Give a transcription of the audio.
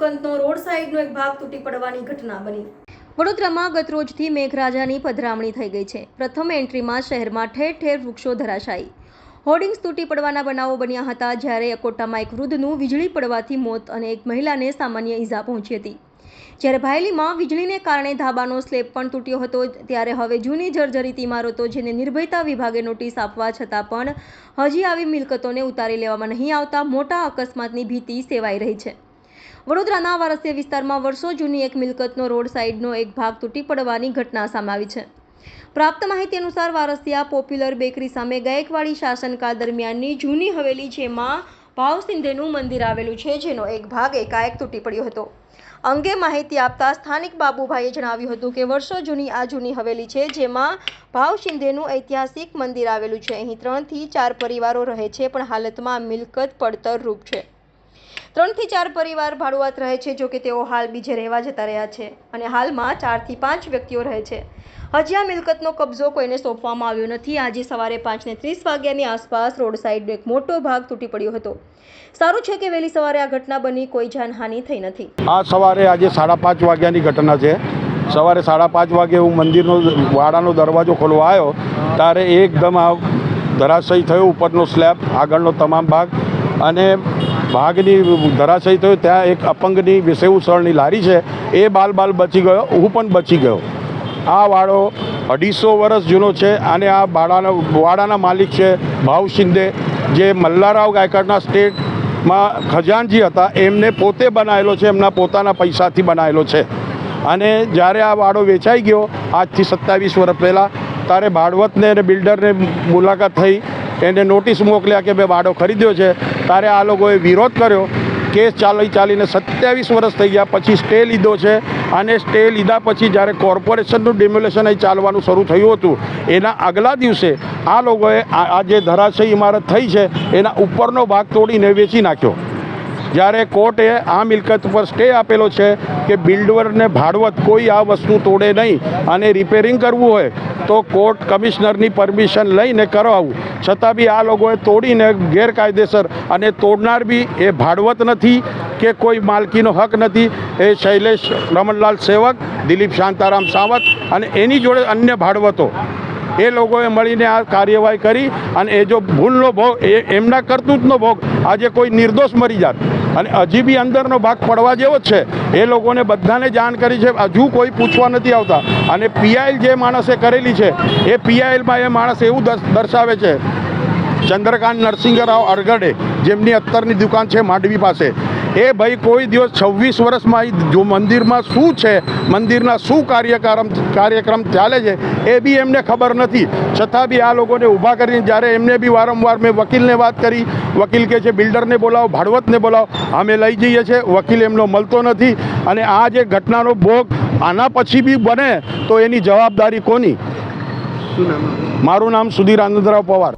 મિલકતનો road સાઈડનો એક ભાગ તૂટી પડવાની ઘટના બની। વડોદરામાં ગતરોજથી મેઘરાજાની પધરામણી થઈ ગઈ છે। પ્રથમ એન્ટ્રીમાં શહેરમાં ઠેર ઠેર વૃક્ષો ધરાશાયી, હોર્ડિંગ્સ તૂટી પડવાના બનાવો બન્યા હતા, જ્યારે અકોટામાં એક વૃદ્ધનું વીજળી પડવાથી મોત અને એક મહિલાને સામાન્ય ઈજા પહોંચી હતી, જ્યારે ભાયલીમાં વીજળીને કારણે ધાબાનો સ્લેબ પણ તૂટ્યો હતો। ત્યારે હવે જૂની જર્જરિત ઇમારતો જેને નિર્ભયતા વિભાગે નોટિસ આપવા છતાં પણ હજી આવી મિલકતોને ઉતારી લેવામાં નહીં આવતા મોટા અકસ્માતની ભીતિ સેવાઈ રહી છે। વડોદરાના વારસિયા વિસ્તારમાં વર્ષો જૂની એક મિલકતનો રોડ સાઈડનો એક ભાગ તૂટી પડવાની ઘટના સામે આવી છે। પ્રાપ્ત માહિતી અનુસાર વારસિયા પોપ્યુલર બેકરી સામે ગાયકવાડી શાસનકાળ દરમિયાનની જૂની હવેલી જેમાં ભાવસિંધેનું મંદિર આવેલું છે, જેનો એક ભાગ એકાએક તૂટી પડ્યો હતો। અંગે માહિતી આપતા સ્થાનિક બાબુભાઈએ જણાવ્યું હતું કે વર્ષો જૂની આ જૂની હવેલી છે, જેમાં ભાવસિંધેનું ઐતિહાસિક મંદિર આવેલું છે। અહીં 3 થી 4 પરિવારો રહે છે, પણ હાલતમાં આ મિલકત પડતર રૂપ છે। 3 થી 4 પરિવાર ભાડુઆત રહે છે, જો કે તેઓ હાલ બીજે રહેવા જતા રહ્યા છે અને હાલમાં 4 થી 5 વ્યક્તિઓ રહે છે। હજી આ મિલકતનો કબજો કોઈને સોંપવામાં આવ્યો નથી। આજે સવારે 5:30 વાગ્યાની આસપાસ રોડ સાઈડનો એક મોટો ભાગ તૂટી પડ્યો હતો। સારું છે કે વહેલી સવારે આ ઘટના બની, કોઈ જાનહાનિ થઈ નથી। આ સવારે આજે 5:30 વાગ્યાની ઘટના છે। સવારે 5:30 વાગે હું મંદિરનો વાડાનો દરવાજો ખોલવા આવ્યો ત્યારે એકદમ આ ધરાશયી થયો, ઉપરનો સ્લેબ, આગળનો તમામ ભાગ અને ભાગની ધરાશયી થયો। ત્યાં એક અપંગની વિસેવસળની લારી છે, એ બાલ બચી ગયો, હું પણ બચી ગયો। આ વાડો 250 વર્ષ જૂનો છે અને આ વાડાના માલિક છે ભાવસિંધે, જે મલ્લારાવ ગાયકવાડના સ્ટેટમાં ખજાનજી હતા, એમને પોતે બનાવેલો છે, એમના પોતાના પૈસાથી બનાવેલો છે। અને જ્યારે આ વાડો વેચાઈ ગયો આજથી 27 વર્ષ પહેલાં, ત્યારે ભાડવતને અને બિલ્ડરને મુલાકાત થઈ, એને નોટિસ મોકલ્યા કે ભાઈ વાડો ખરીદ્યો છે। ત્યારે આ લોકોએ વિરોધ કર્યો, કેસ ચાલીને 27 વર્ષ થઈ ગયા, પછી સ્ટે લીધો છે અને સ્ટે લીધા પછી જ્યારે કોર્પોરેશનનું ડિમોલેશન અહીં ચાલવાનું શરૂ થયું હતું, એના આગલા દિવસે આ લોકોએ આ જે ધરાશયી ઇમારત થઈ છે એના ઉપરનો ભાગ તોડીને વેચી નાખ્યો। જ્યારે કોર્ટે આ મિલકત પર સ્ટે આપેલો છે કે બિલ્ડરને ભાડવત કોઈ આ વસ્તુ તોડે નહીં અને રિપેરિંગ કરવું હોય તો કોર્ટ કમિશનરની પરમિશન લઈને કરાવવું, છતાં બી આ લોકોએ તોડીને ગેરકાયદેસર, અને તોડનાર બી એ ભાડવત નથી કે કોઈ માલકીનો હક નથી, એ શૈલેષ રમણલાલ સેવક, દિલીપ શાંતારામ સાવત અને એની જોડે અન્ય ભાડવતો, એ લોકોએ મળીને આ કાર્યવાહી કરી અને એ જો ભૂલનો ભોગ, એમના કરતૂતનો ભોગ આજે કોઈ નિર્દોષ મરી જાત અને હજી બી અંદરનો ભાગ પડવા જેવો જ છે। એ લોકોને બધાને જાણ કરી છે, હજુ કોઈ પૂછવા નથી આવતા। અને પીઆઈએલ જે માણસે કરેલી છે એ પીઆઈએલમાં એ માણસ એવું દર્શાવે છે, ચંદ્રકાંત નરસિંહરાવ અરગડે, જેમની અત્તરની દુકાન છે માંડવી પાસે, એ ભાઈ કોઈ દિવસ 26 વર્ષમાં જો મંદિરમાં શું છે, મંદિરના શું કાર્યક્રમ ચાલે છે એ બી એમને ખબર નથી, છતાં બી આ લોકોને ઊભા કરીને જ્યારે એમને બી વારંવાર મેં વકીલને વાત કરી, વકીલ કહે છે બિલ્ડરને બોલાવો, ભાડવતને બોલાવો, અમે લઈ જઈએ છીએ, વકીલ એમનો મળતો નથી। અને આ જે ઘટનાનો ભોગ આના પછી બી બને તો એની જવાબદારી કોની? મારું નામ સુધીર આનંદરાવ પવાર।